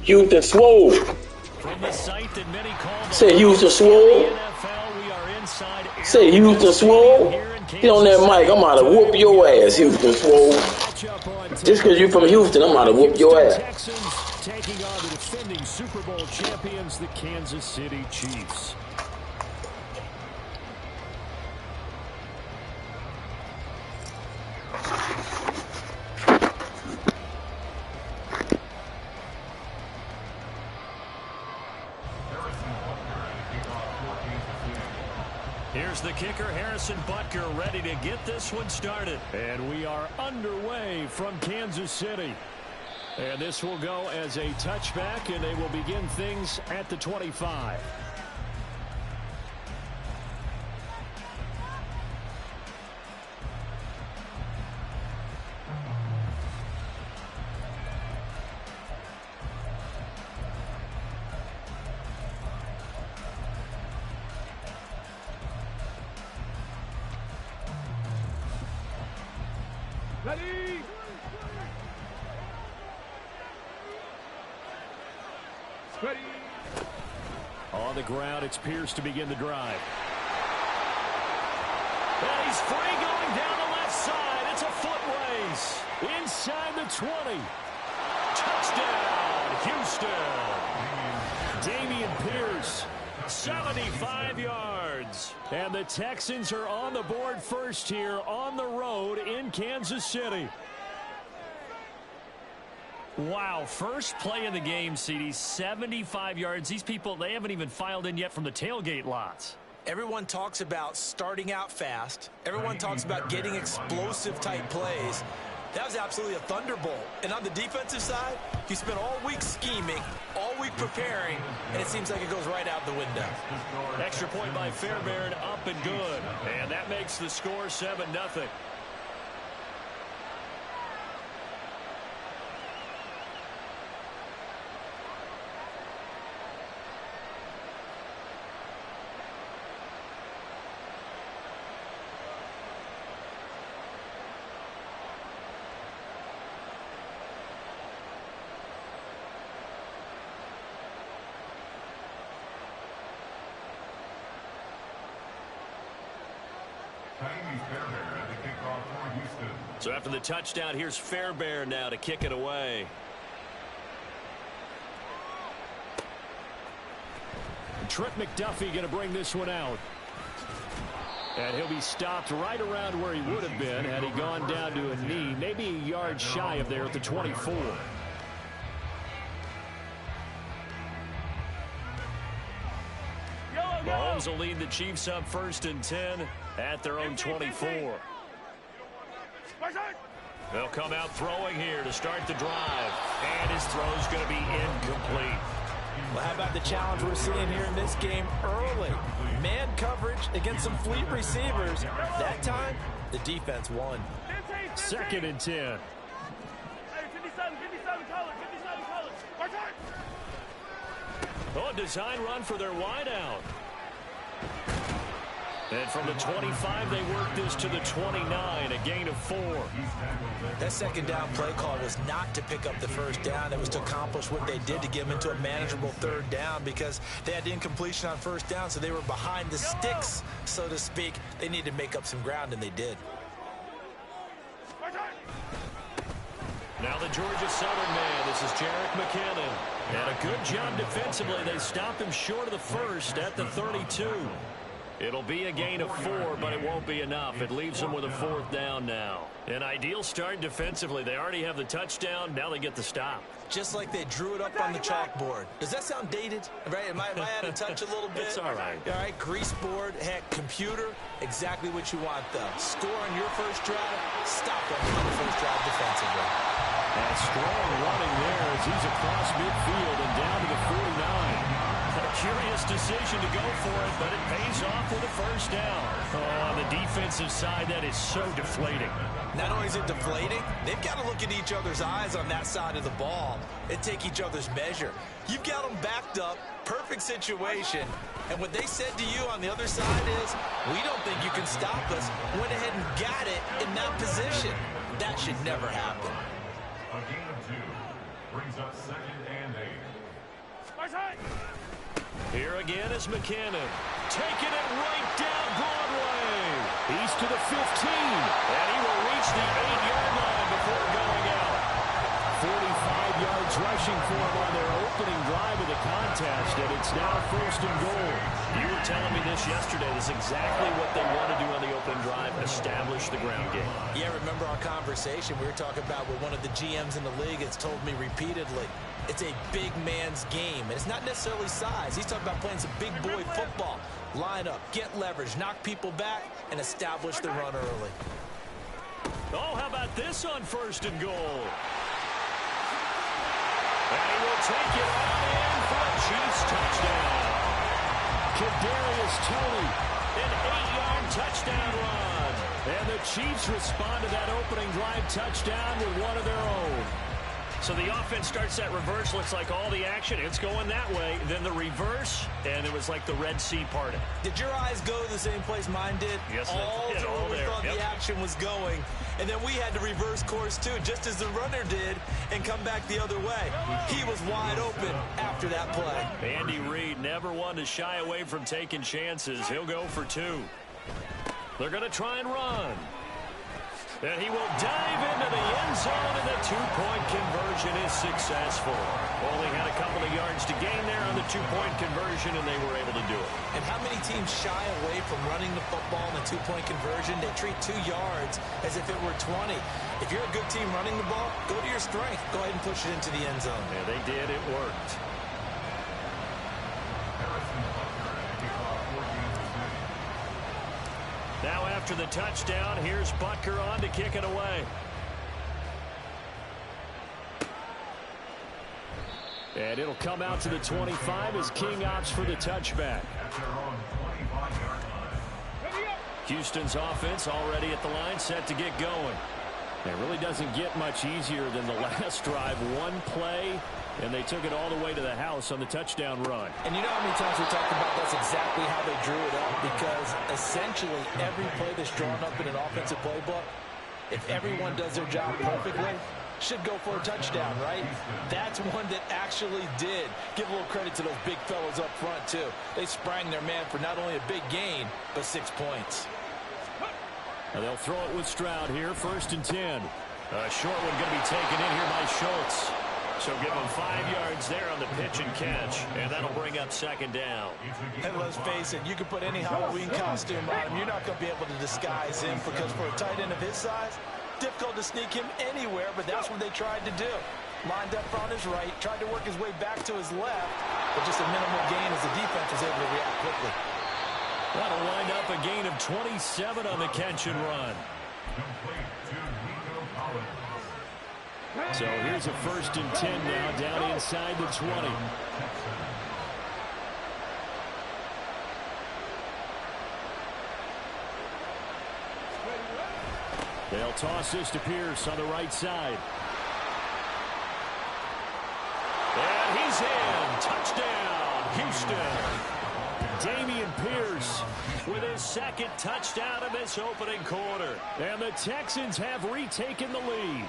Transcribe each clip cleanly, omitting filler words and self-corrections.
Houston swole. Say Houston swole. Say Houston swole. Get on that mic. I'm about to whoop your ass, Houston swole. Just because you're from Houston, I'm about to whoop your ass. Texans taking on the defending Super Bowl champions, the Kansas City Chiefs. Here's the kicker, Harrison Butker, ready to get this one started. And we are underway from Kansas City. And this will go as a touchback, and they will begin things at the 25. Ready? Ready. On the ground, it's Pierce to begin the drive. And he's free going down the left side. It's a foot race. Inside the 20. Touchdown, Houston. Dameon Pierce, 75 yards. And the Texans are on the board first here on the road in Kansas City. Wow, first play of the game, CD, 75 yards. These people, they haven't even filed in yet from the tailgate lots. Everyone talks about starting out fast. Everyone talks about getting explosive-type plays. That was absolutely a thunderbolt. And on the defensive side, you spent all week scheming, all week preparing, and it seems like it goes right out the window. Extra point by Fairbairn, up and good. And that makes the score 7-0. So after the touchdown, here's Fairbairn now to kick it away. Trent McDuffie going to bring this one out. And he'll be stopped right around where he would have been had he gone down to a knee, maybe a yard shy of there at the 24. Mahomes will lead the Chiefs up 1st and 10 at their own 24. They'll come out throwing here to start the drive. And his throw's going to be incomplete. Well, how about the challenge we're seeing here in this game early? Man coverage against some fleet receivers. That time, the defense won. 2nd and 10. Oh, design run for their wideout. And from the 25, they work this to the 29, a gain of 4. That second down play call was not to pick up the first down. It was to accomplish what they did to get them into a manageable 3rd down because they had incompletion on 1st down, so they were behind the sticks, so to speak. They needed to make up some ground, and they did. Now the Georgia Southern man. This is Jerick McKinnon. And a good job defensively. They stopped him short of the first at the 32. It'll be a gain of 4, but it won't be enough. It leaves them with a 4th down now. An ideal start defensively. They already have the touchdown. Now they get the stop. Just like they drew it up on the chalkboard. Does that sound dated? Right? Am I out of touch a little bit? It's all right. All right, grease board, heck, computer, exactly what you want, though. Score on your first drive, stop them on the first drive defensively. And strong running there as he's across midfield and down to the 49. curious decision to go for it, but it pays off with a first down. Oh, on the defensive side, that is so deflating. Not only is it deflating, they've got to look in each other's eyes on that side of the ball and take each other's measure. You've got them backed up, perfect situation, and what they said to you on the other side is, we don't think you can stop us. Went ahead and got it in that position. That should never happen. A gain of 2 brings up 2nd and 8. Here again is McKinnon, taking it right down Broadway. He's to the 15, and he will reach the 8-yard line before going out. 45 yards rushing for him on their opening drive of the contest, and it's now 1st and goal. You were telling me this yesterday. This is exactly what they want to do on the opening drive, establish the ground game. Yeah, remember our conversation we were talking about with one of the GMs in the league has told me repeatedly, it's a big man's game, and it's not necessarily size. He's talking about playing some big boy football. Line up, get leverage, knock people back, and establish the run early. Oh, how about this on 1st and goal? And he will take it on in for a Chiefs touchdown. Kadarius Toney, an 8-yard touchdown run. And the Chiefs respond to that opening drive touchdown with one of their own. So the offense starts that reverse, looks like all the action, it's going that way. Then the reverse, and it was like the Red Sea parted. Did your eyes go to the same place mine did? Yes, all yeah, to all where we there. thought the action was going. And then we had to reverse course, too, just as the runner did, and come back the other way. He was wide open after that play. Andy Reid never one to shy away from taking chances. He'll go for 2. They're going to try and run. And he will dive into the end zone, and the 2-point conversion is successful. Only had a couple of yards to gain there on the 2-point conversion, and they were able to do it. And how many teams shy away from running the football in the 2-point conversion? They treat 2 yards as if it were 20. If you're a good team running the ball, go to your strength. Go ahead and push it into the end zone. Yeah, they did. It worked. Now after the touchdown, here's Butker on to kick it away. And it'll come out to the 25 as King opts for the touchback. Houston's offense already at the line, set to get going. It really doesn't get much easier than the last drive. One play, and they took it all the way to the house on the touchdown run. And you know how many times we talked about that's exactly how they drew it up, because essentially every play that's drawn up in an offensive playbook, if everyone does their job perfectly, should go for a touchdown, right? That's one that actually did. Give a little credit to those big fellows up front, too. They sprang their man for not only a big gain, but 6 points. And they'll throw it with Stroud here, 1st and 10. A short one going to be taken in here by Schultz. So give him 5 yards there on the pitch and catch, and that'll bring up 2nd down. And let's face it, you can put any Halloween costume on him. You're not going to be able to disguise him, because for a tight end of his size, difficult to sneak him anywhere, but that's what they tried to do. Lined up on his right, tried to work his way back to his left, but just a minimal gain as the defense was able to react quickly. That'll wind up a gain of 27 on the catch and run. So here's a 1st and 10 now, down inside the 20. They'll toss this to Pierce on the right side. And he's in. Touchdown, Houston. Dameon Pierce with his 2nd touchdown of this opening quarter. And the Texans have retaken the lead.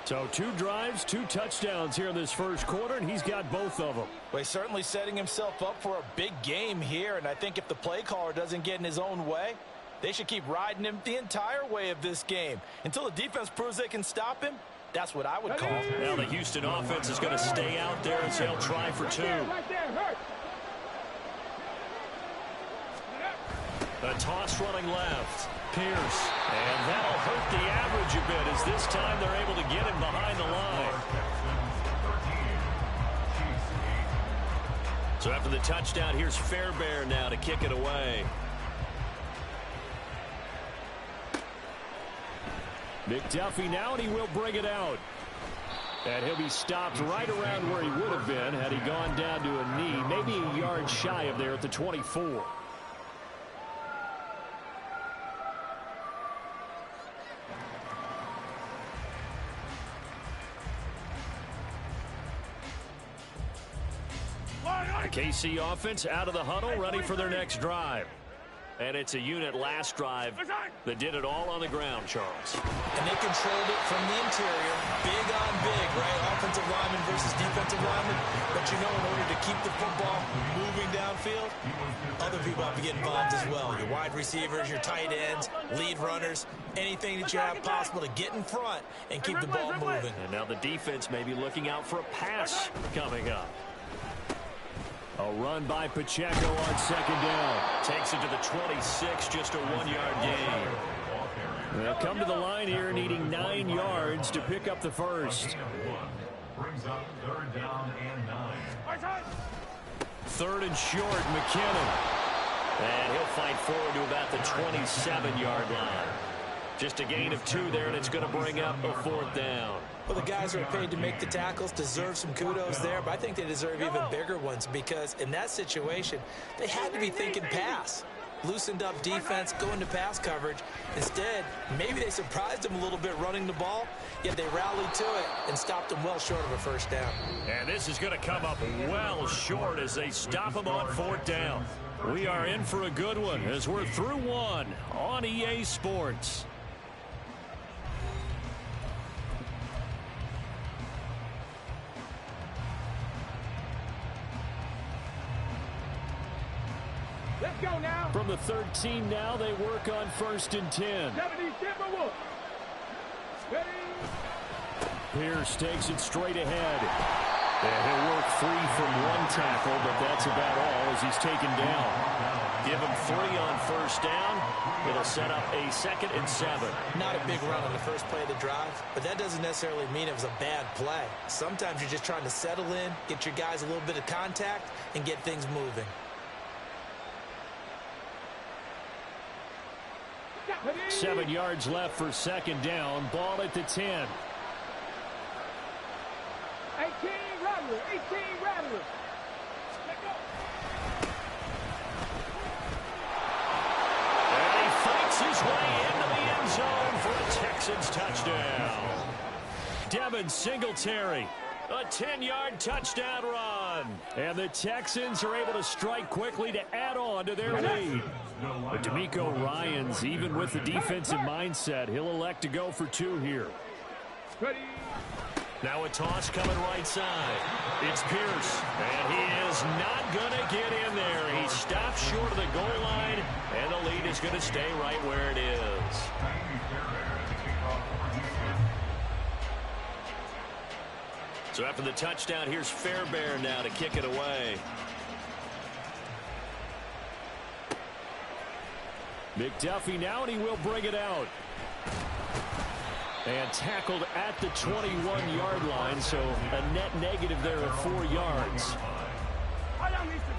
So 2 drives, 2 touchdowns here in this 1st quarter, and he's got both of them. Well, he's certainly setting himself up for a big game here, and I think if the play caller doesn't get in his own way, they should keep riding him the entire way of this game. Until the defense proves they can stop him, that's what I would call. Now the Houston offense is going to stay out there as they'll try for 2. A toss running left. Pierce. And that'll hurt the average a bit, as this time they're able to get him behind the line. So after the touchdown, here's Fairbairn now to kick it away. McDuffie now, and he will bring it out. And he'll be stopped right around where he would have been had he gone down to a knee, maybe a yard shy of there at the 24. The KC offense out of the huddle, ready for their next drive. And it's a unit last drive that did it all on the ground, Charles. And they controlled it from the interior. Big on big, right? Offensive lineman versus defensive lineman. But you know, in order to keep the football moving downfield, other people have to get involved as well. Your wide receivers, your tight ends, lead runners, anything that you have possible to get in front and keep the ball moving. And now the defense may be looking out for a pass coming up. A run by Pacheco on second down. Takes it to the 26, just a 1-yard gain. They'll come to the line here needing 9 yards to pick up the first. Brings up 3rd down and 9. 3rd and short, McKinnon. And he'll fight forward to about the 27-yard line. Just a gain of 2 there, and it's going to bring up a 4th down. Well, the guys who are paid to make the tackles deserve some kudos there, but I think they deserve even bigger ones because in that situation, they had to be thinking pass. Loosened up defense, going to pass coverage. Instead, maybe they surprised them a little bit running the ball, yet they rallied to it and stopped them well short of a first down. And this is going to come up well short as they stop them on 4th down. We are in for a good one as we're through one on EA Sports. Let's go now. From the 13 now, they work on 1st and 10. 70-1. Ready. Pierce takes it straight ahead. And he'll work free from one tackle, but that's about all as he's taken down. Give him 3 on 1st down. It'll set up a 2nd and 7. Not a big run on the first play of the drive, but that doesn't necessarily mean it was a bad play. Sometimes you're just trying to settle in, get your guys a little bit of contact, and get things moving. 7 yards left for 2nd down. Ball at the 10. 18 Rattler. 18 Rattler. Let go. And he fights his way into the end zone for a Texans touchdown. Devin Singletary. A 10-yard touchdown run. And the Texans are able to strike quickly to add on to their lead. But D'Amico Ryans, even with the defensive mindset, he'll elect to go for 2 here. Ready. Now a toss coming right side. It's Pierce, and he is not going to get in there. He stops short of the goal line, and the lead is going to stay right where it is. So after the touchdown, here's Fairbairn now to kick it away. McDuffie now, and he will bring it out. And tackled at the 21-yard line, so a net negative there of 4 yards.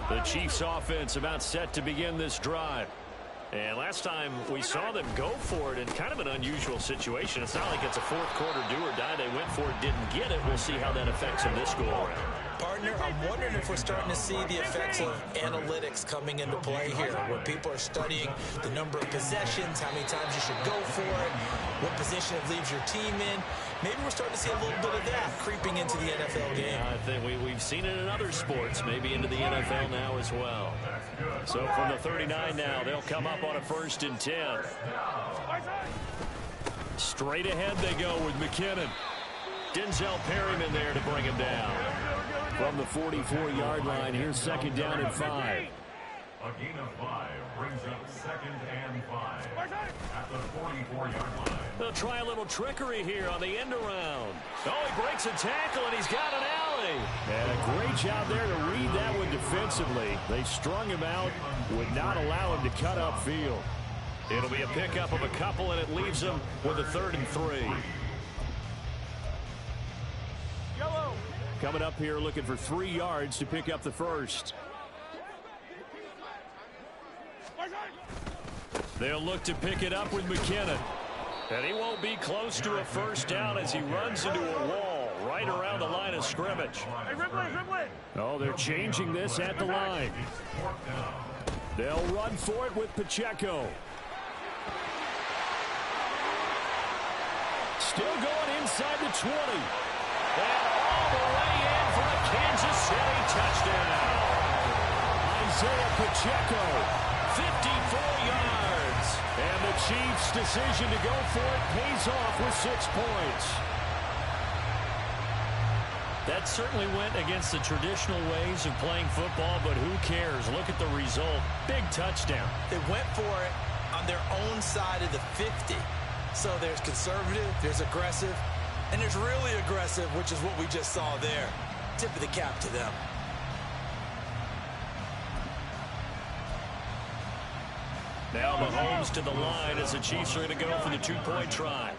The Chiefs offense about set to begin this drive. And last time we saw them go for it in kind of an unusual situation. It's not like it's a fourth quarter do or die. They went for it, didn't get it. We'll see how that affects them this go-around. Partner, I'm wondering if we're starting to see the effects of analytics coming into play here, where people are studying the number of possessions, how many times you should go for it, what position it leaves your team in. Maybe we're starting to see a little bit of that creeping into the NFL game. I think we've seen it in other sports, maybe into the NFL now as well. So from the 39 now, they'll come up on a 1st and 10. Straight ahead they go with McKinnon. Denzel Perryman there to bring him down. From the 44-yard line, here's 2nd down and 5. A gain of 5 brings up 2nd and 5 at the 44-yard line. They'll try a little trickery here on the end around. Oh, he breaks a tackle, and he's got an alley. And a great job there to read that one defensively. They strung him out, would not allow him to cut upfield. It'll be a pickup of a couple, and it leaves them with a 3rd and 3. Yellow. Coming up here looking for 3 yards to pick up the first. They'll look to pick it up with McKinnon. And he won't be close to a 1st down as he runs into a wall. right around the line of scrimmage. Oh, they're changing this at the line. They'll run for it with Pacheco. Still going inside the 20. And all the way in for a Kansas City touchdown. Isaiah Pacheco, 54 yards. And the Chiefs' decision to go for it pays off with 6 points. That certainly went against the traditional ways of playing football, but who cares? Look at the result. Big touchdown. They went for it on their own side of the 50. So there's conservative, there's aggressive, and there's really aggressive, which is what we just saw there. Tip of the cap to them. Now Mahomes to the line as the Chiefs are going to go for the 2-point try.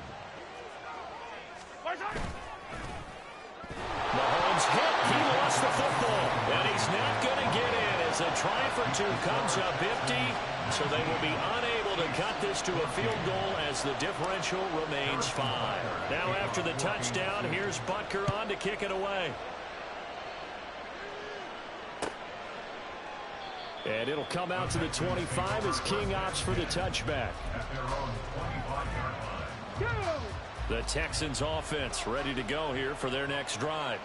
Mahomes hit. He lost the football. And he's not going to get in as a try for 2 comes up empty. So they will be unable to cut this to a field goal as the differential remains 5. Now after the touchdown, here's Butker on to kick it away. And it'll come out to the 25 as King opts for the touchback. The Texans offense ready to go here for their next drive.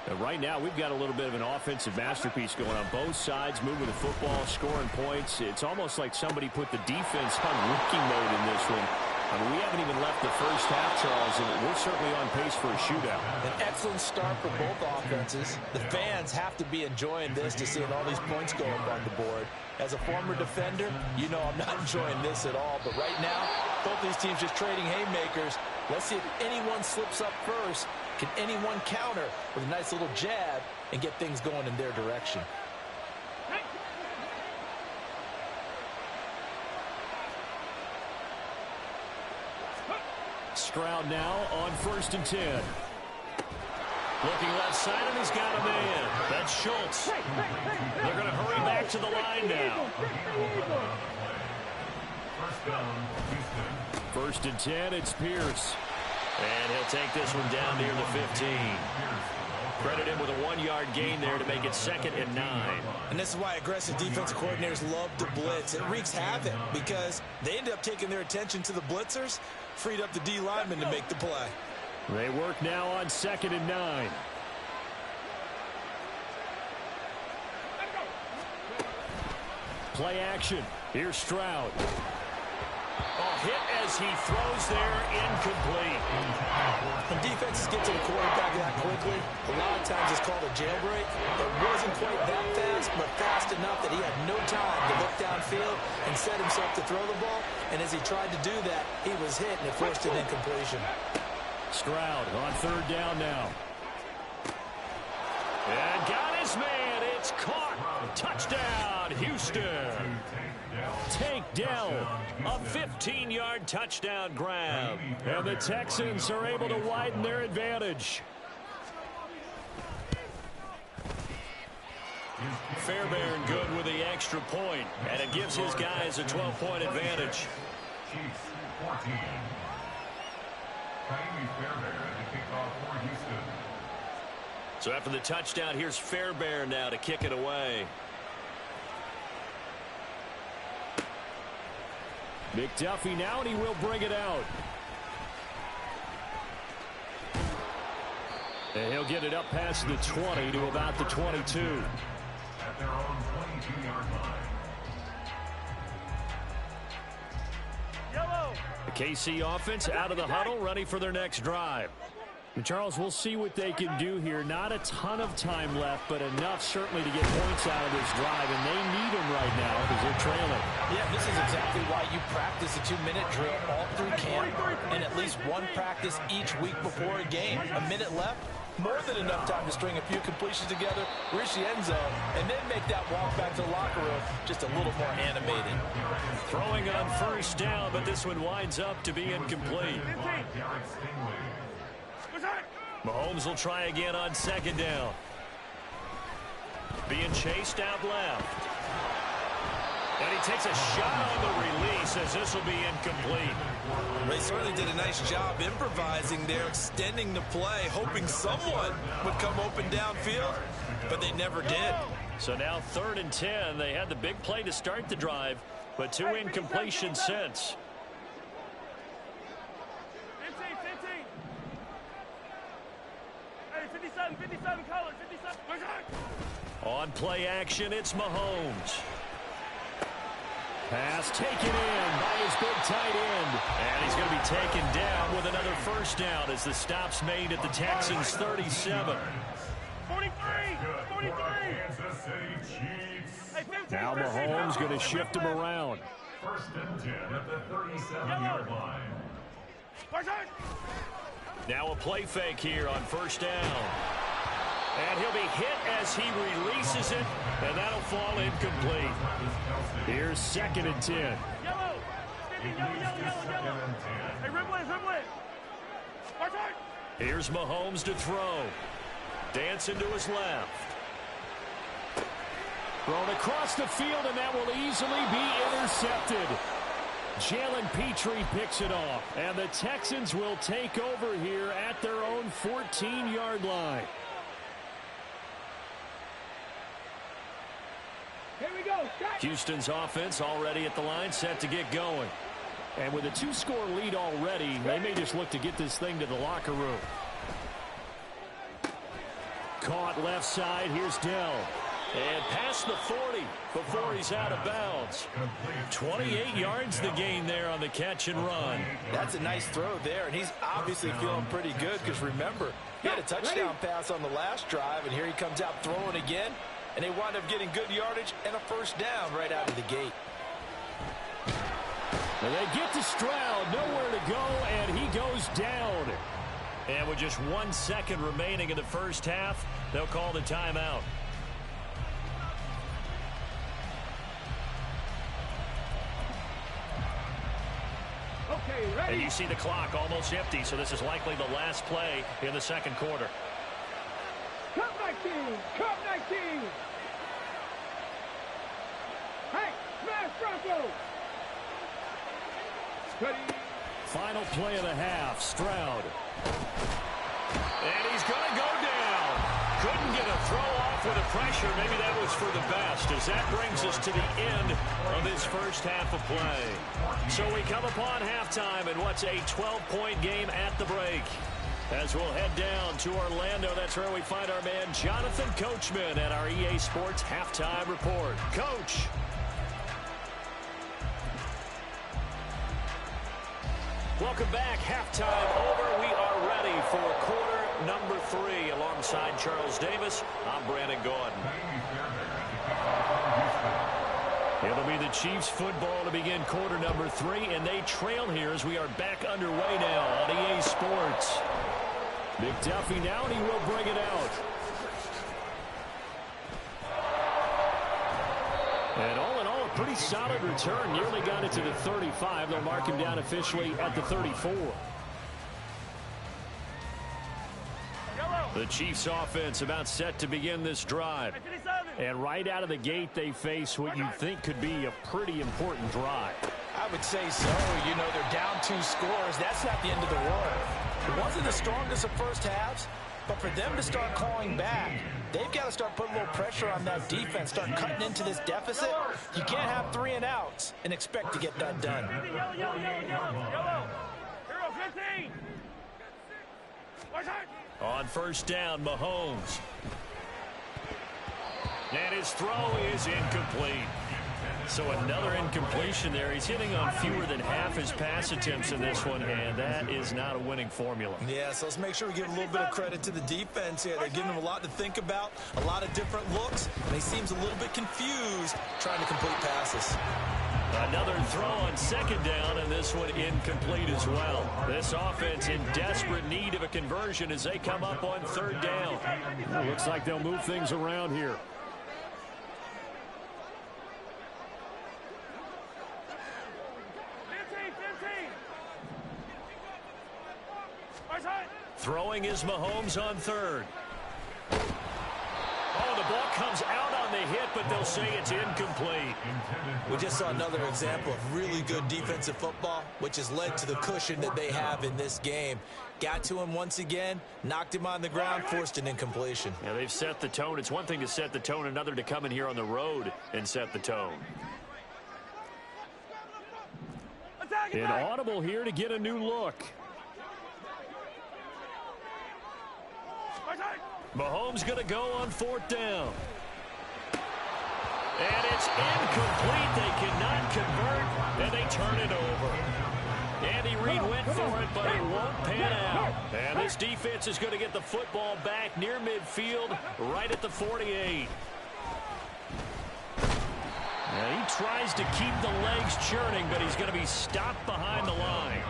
And right now we've got a little bit of an offensive masterpiece going on both sides, moving the football, scoring points. It's almost like somebody put the defense on rookie mode in this one. I mean, we haven't even left the first half, Charles, and we're certainly on pace for a shootout. An excellent start for both offenses. The fans have to be enjoying this to seeing all these points go up on the board. As a former defender, you know I'm not enjoying this at all. But right now, both these teams just trading haymakers. Let's see if anyone slips up first. Can anyone counter with a nice little jab and get things going in their direction? Stroud now on 1st and 10. Looking left side, and he's got a man. That's Schultz. They're going to hurry back to the line now. 1st and 10, it's Pierce. And he'll take this one down near the 15. Credit him with a 1-yard gain there to make it 2nd and 9. And this is why aggressive defensive coordinators love to blitz. It wreaks havoc because they end up taking their attention to the blitzers, freed up the D lineman to make the play. They work now on 2nd and 9. Play action. Here's Stroud. Hit as he throws there, incomplete. When defenses get to the quarterback that quickly, a lot of times it's called a jailbreak. It wasn't quite that fast, but fast enough that he had no time to look downfield and set himself to throw the ball. And as he tried to do that, he was hit and it forced an incompletion. Stroud on 3rd down now. And got his man. It's caught. Touchdown, Houston. Tank Dell, a 15-yard touchdown grab. And the Texans are able to widen their advantage. Fairbairn good with the extra point, and it gives his guys a 12-point advantage. Chiefs 14. Fairbairn to kick off for Houston. So after the touchdown, here's Fairbairn now to kick it away. McDuffie now, and he will bring it out. And he'll get it up past the 20 to about the 22. At their own 22-yard line. Yellow. The KC offense out of the huddle, ready for their next drive. And Charles, we'll see what they can do here. Not a ton of time left, but enough certainly to get points out of this drive, and they need them right now because they're trailing. Yeah, this is exactly why you practice a 2-minute drill all through camp and at least one practice each week before a game. A minute left, more than enough time to string a few completions together, reach the end zone, and then make that walk back to the locker room just a little more animated. Throwing on 1st down, but this one winds up to be incomplete. Mahomes will try again on 2nd down. Being chased out left. And he takes a shot on the release as this will be incomplete. They certainly did a nice job improvising there, extending the play, hoping someone would come open downfield, but they never did. So now 3rd and 10. They had the big play to start the drive, but 2 incompletions since. 15. Hey, 57 colors, 57. On play action, it's Mahomes. Pass taken in by his big tight end. And he's going to be taken down with another first down as the stop's made at the Texans' 37. 43. Kansas City Chiefs. Hey, 15, Now Mahomes going to shift him around. 1st and 10 at the 37-yard line. Now a play fake here on 1st down. And he'll be hit as he releases it, and that'll fall incomplete. Here's 2nd and 10. Yellow. Hey, Rimbley. Here's Mahomes to throw. Dancing to his left. Thrown across the field, and that will easily be intercepted. Jalen Petrie picks it off, and the Texans will take over here at their own 14-yard line. Here we go. Houston's offense already at the line, set to get going. And with a 2-score lead already, they may just look to get this thing to the locker room. Caught left side. Here's Dell. And past the 40 before he's out of bounds. 28 yards the gain there on the catch and run. That's a nice throw there, and he's obviously feeling pretty good because, remember, he had a touchdown pass on the last drive, and here he comes out throwing again, and they wind up getting good yardage and a first down right out of the gate. And they get to Stroud, nowhere to go, and he goes down. And with just 1 second remaining in the first half, they'll call the timeout. Okay, ready. And you see the clock almost empty, so this is likely the last play in the 2nd quarter. Cup 19. Hey, smash Bronco. Ready. Final play of the half, Stroud. And he's going to go down. Couldn't get a throw off with the pressure. Maybe that was for the best, as that brings us to the end of this first half of play. So we come upon halftime in what's a 12-point game at the break. As we'll head down to Orlando, that's where we find our man Jonathan Coachman at our EA Sports Halftime Report. Coach. Welcome back. Halftime over. We are ready for quarter number 3. Alongside Charles Davis, I'm Brandon Gordon. It'll be the Chiefs football to begin quarter number 3, and they trail here as we are back underway now on EA Sports. McDuffie now, and he will bring it out. And all in all, a pretty solid return. Nearly got it to the 35. They'll mark him down officially at the 34. The Chiefs offense about set to begin this drive. And right out of the gate, they face what you think could be a pretty important drive. I would say so. You know, they're down 2 scores. That's not the end of the world. It wasn't the strongest of first halves, but for them to start calling back, they've got to start putting a little pressure on that defense, start cutting into this deficit. You can't have 3 and outs and expect to get that done. Yellow. Hero 15. On first down, Mahomes. And his throw is incomplete. So another incompletion there. He's hitting on fewer than half his pass attempts in this one, and that is not a winning formula. Yeah, so let's make sure we give a little bit of credit to the defense here. They're giving them a lot to think about, a lot of different looks, and he seems a little bit confused trying to complete passes. Another throw on second down, and this one incomplete as well. This offense in desperate need of a conversion as they come up on third down. Well, looks like they'll move things around here. Throwing is Mahomes on third. Oh, the ball comes out on the hit, but they'll say it's incomplete. We just saw another example of really good defensive football, which has led to the cushion that they have in this game. Got to him once again, knocked him on the ground, forced an incompletion. Yeah, they've set the tone. It's one thing to set the tone, another to come in here on the road and set the tone. Inaudible here to get a new look. Mahomes going to go on 4th down. And it's incomplete. They cannot convert, and they turn it over. Andy Reid went for it, but it won't pan out. And this defense is going to get the football back near midfield, right at the 48. Now he tries to keep the legs churning, but he's going to be stopped behind the line.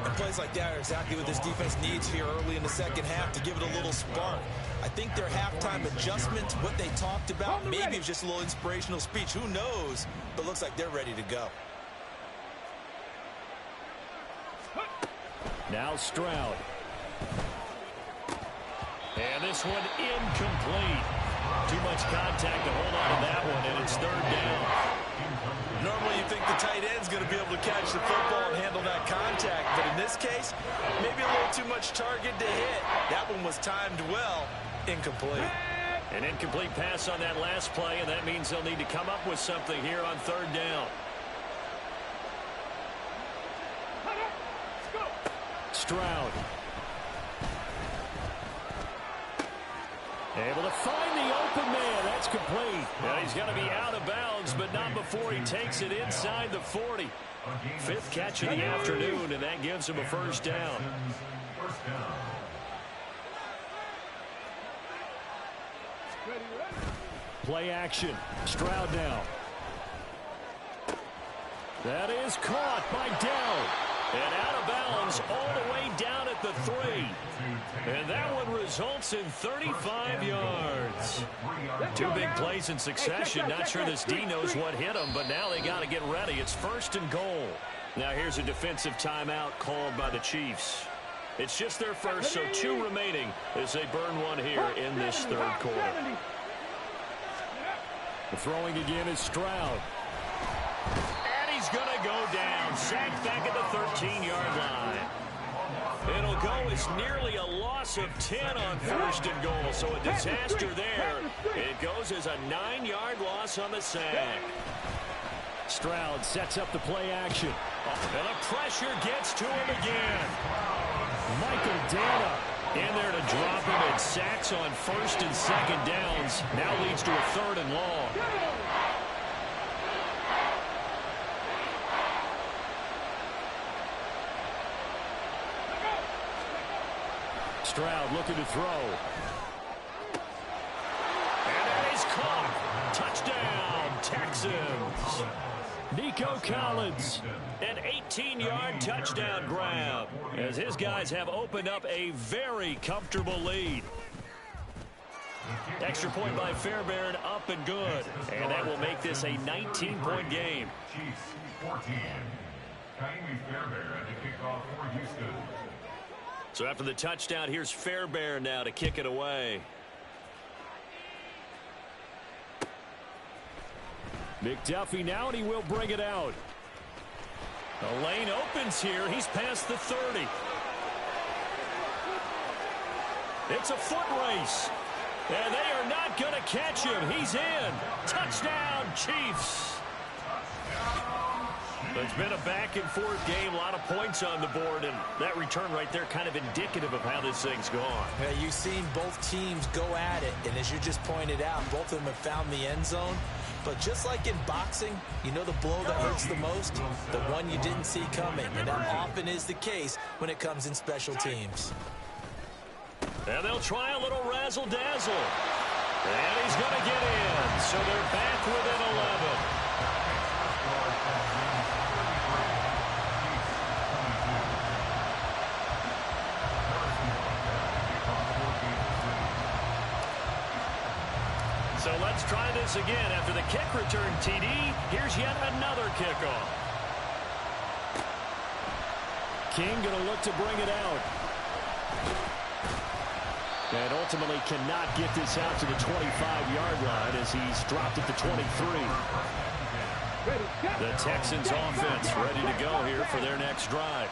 And plays like that are exactly what this defense needs here early in the second half to give it a little spark. I think their halftime adjustments, what they talked about, maybe it was just a little inspirational speech. Who knows? But looks like they're ready to go. Now Stroud. And this one incomplete. Too much contact to hold on to that one, and it's 3rd down. Normally you think the tight end's going to be able to catch the football and handle that contact, but in this case, maybe a little too much target to hit. That one was timed well. Incomplete. An incomplete pass on that last play, and that means they'll need to come up with something here on 3rd down. Stroud. Able to find the open man. That's complete. And he's going to be out of bounds, but not before he takes it inside the 40. 5th catch of the afternoon, and that gives him a 1st down. Play action. Stroud now. That is caught by Dell. And out of bounds all the way down at the 3. And that one results in 35 yards. 2 big plays in succession. Not sure this D knows what hit them, but now they got to get ready. It's 1st and goal. Now here's a defensive timeout called by the Chiefs. It's just their first, so 2 remaining as they burn one here in this 3rd quarter. The throwing again is Stroud. He's going to go down. Sacked back at the 13-yard line. It'll go as nearly a loss of 10 on 1st and goal. So a disaster there. It goes as a 9-yard loss on the sack. Stroud sets up the play action. And the pressure gets to him again. Michael Dana in there to drop him, and sacks on 1st and 2nd downs. Now leads to a 3rd and long. Stroud looking to throw. And that is caught. Touchdown, Texans. Nico Collins, an 18-yard touchdown grab, as his guys have opened up a very comfortable lead. Extra point by Fairbairn, up and good. And that will make this a 19-point game. Chiefs 14. Kylie Fairbairn to kick off for Houston. So after the touchdown, here's Fairbairn now to kick it away. McDuffie now, and he will bring it out. The lane opens here. He's past the 30. It's a foot race. And they are not going to catch him. He's in. Touchdown, Chiefs. It's been a back-and-forth game, a lot of points on the board, and that return right there kind of indicative of how this thing's gone. Yeah, you've seen both teams go at it, and as you just pointed out, both of them have found the end zone. But just like in boxing, you know the blow that hurts the most? The one you didn't see coming, and that often is the case when it comes in special teams. And they'll try a little razzle-dazzle. And he's going to get in, so they're back within 11. So let's try this again. After the kick return TD, here's yet another kickoff. King going to look to bring it out. And ultimately cannot get this out to the 25-yard line as he's dropped at the 23. The Texans offense ready to go here for their next drive.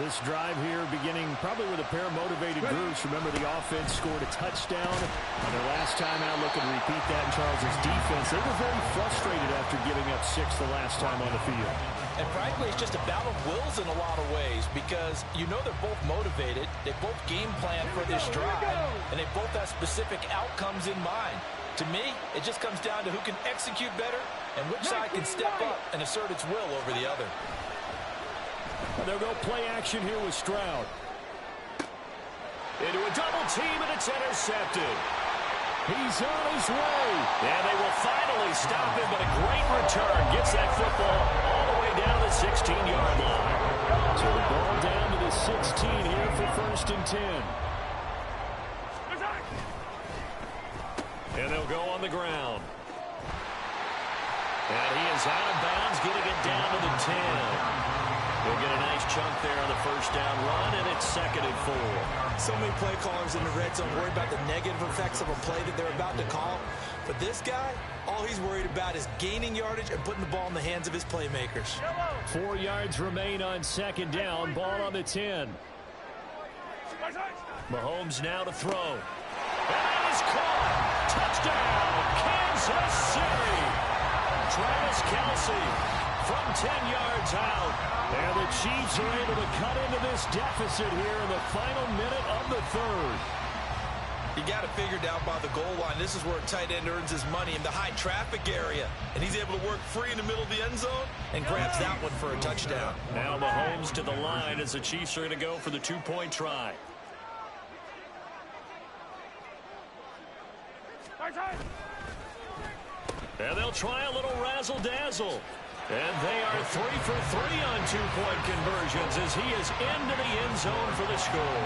This drive here beginning probably with a pair of motivated groups. Remember, the offense scored a touchdown on their last time out. Looking to repeat that in Charles' defense. They were very frustrated after giving up 6 the last time on the field. And frankly, it's just a battle of wills in a lot of ways because you know they're both motivated. They both game plan for this drive, and they both have specific outcomes in mind. To me, it just comes down to who can execute better and which side can step up and assert its will over the other. They'll go play action here with Stroud. Into a double team, and it's intercepted. He's on his way. And they will finally stop him, but a great return. Gets that football all the way down to the 16-yard line. So the ball down to the 16 here for 1st and 10. And they'll go on the ground. And he is out of bounds, getting it down to the 10. They'll get a nice chunk there on the first down run, and it's 2nd and 4. So many play callers in the red zone worry about the negative effects of a play that they're about to call. But this guy, all he's worried about is gaining yardage and putting the ball in the hands of his playmakers. 4 yards remain on 2nd down. Ball on the 10. Mahomes now to throw. And that is caught. Touchdown, Kansas City. Travis Kelce from 10 yards out. And the Chiefs are able to cut into this deficit here in the final minute of the 3rd. You got it figured out by the goal line. This is where a tight end earns his money in the high traffic area. And he's able to work free in the middle of the end zone and grabs that one for a touchdown. Now Mahomes to the line as the Chiefs are going to go for the 2-point try. And they'll try a little razzle-dazzle. And they are 3 for 3 on 2-point conversions as he is into the end zone for the score.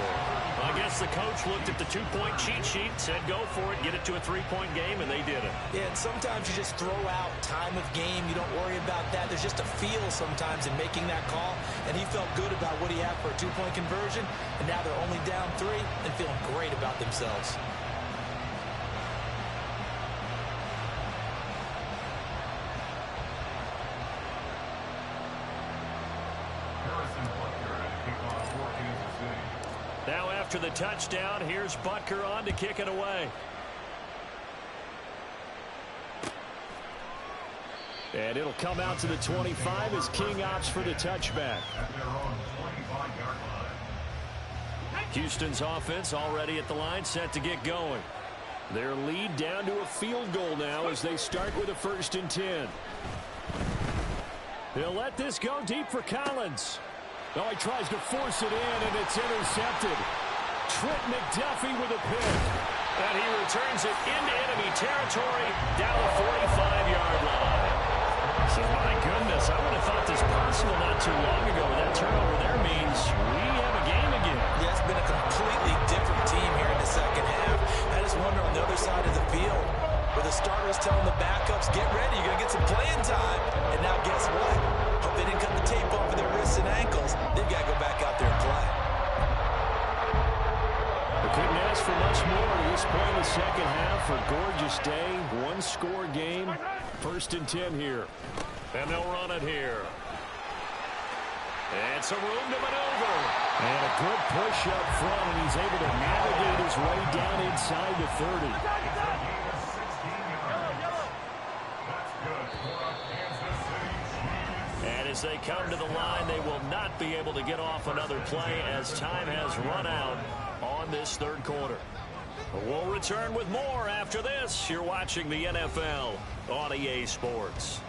I guess the coach looked at the 2-point cheat sheet, said go for it, get it to a 3-point game, and they did it. Yeah, and sometimes you just throw out time of game. You don't worry about that. There's just a feel sometimes in making that call, and he felt good about what he had for a 2-point conversion, and now they're only down 3 and feeling great about themselves. Now after the touchdown, here's Butker on to kick it away. And it'll come out to the 25 as King opts for the touchback. Houston's offense already at the line, set to get going. Their lead down to a field goal now as they start with a 1st and 10. They'll let this go deep for Collins. Oh, he tries to force it in, and it's intercepted. Trent McDuffie with a pick. And he returns it into enemy territory down the 45-yard line. So, my goodness, I would have thought this possible not too long ago. That turnover there means we have a game again. Yeah, it's been a completely different team here in the second half. I just wonder on the other side of the field where the starters telling the backups, get ready, you're going to get some playing time. And now guess what? Hope they didn't cut the tape off of their wrists and ankles. They've got to go back out there and play. They couldn't ask for much more at this point in the second half. A gorgeous day, 1-score game. 1st and 10 here. And they'll run it here. And some room to maneuver. And a good push up front, and he's able to navigate his way down inside the 30. And as they come to the line, they will not be able to get off another play as time has run out on this 3rd quarter. We'll return with more after this. You're watching the NFL on EA Sports.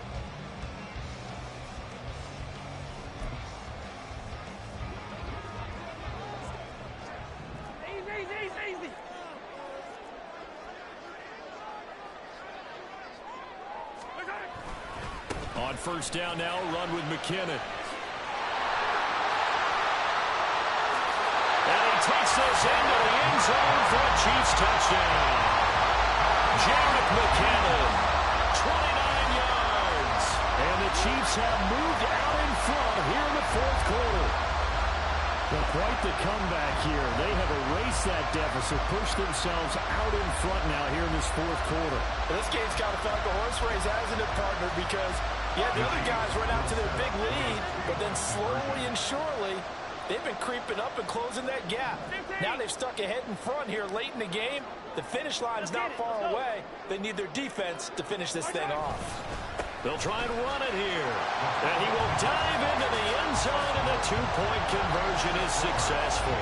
Easy. On 1st down now, run with McKinnon. And he takes this into the end zone for a Chiefs touchdown. Jarek McKinnon, 29 yards. And the Chiefs have moved out in front here in the 4th quarter. Well, quite the comeback here. They have erased that deficit, pushed themselves out in front now here in this fourth quarter. Well, this game's kind of felt like a horse race, hasn't it, partner? Because, yeah, the other guys run out to their big lead, but then slowly and surely, they've been creeping up and closing that gap. Now they've stuck ahead in front here late in the game. The finish line's not far away. They need their defense to finish this thing off. They'll try and run it here. And he will dive into the end zone, and the two-point conversion is successful.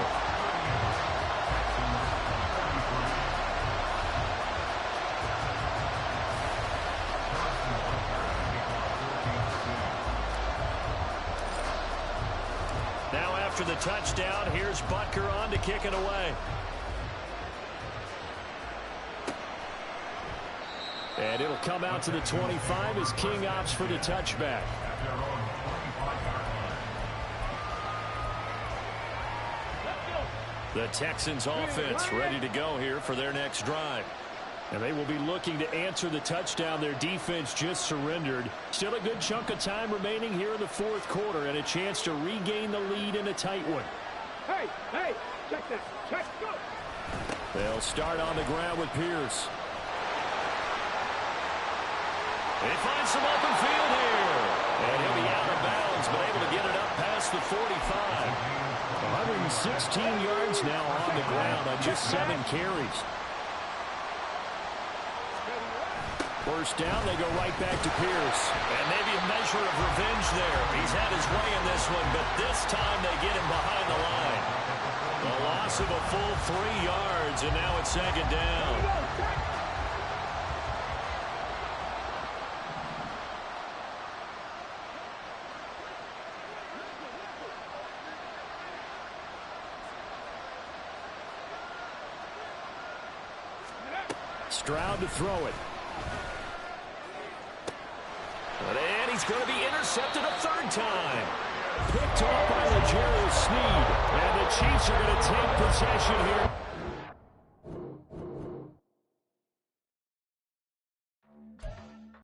Now after the touchdown, here's Butker on to kick it away. And it'll come out to the 25 as King opts for the touchback. The Texans offense ready to go here for their next drive. And they will be looking to answer the touchdown their defense just surrendered. Still a good chunk of time remaining here in the fourth quarter and a chance to regain the lead in a tight one. Hey, check that. Check, go. They'll start on the ground with Pierce. They find some open field here. And he'll be out of bounds, but able to get it up past the 45. 116 yards now on the ground on just 7 carries. First down, they go right back to Pierce. And maybe a measure of revenge there. He's had his way in this one, but this time they get him behind the line. A loss of a full 3 yards, and now it's second down. Stroud to throw it. And he's going to be intercepted a third time. Picked off by L'Jarius Sneed. And the Chiefs are going to take possession here.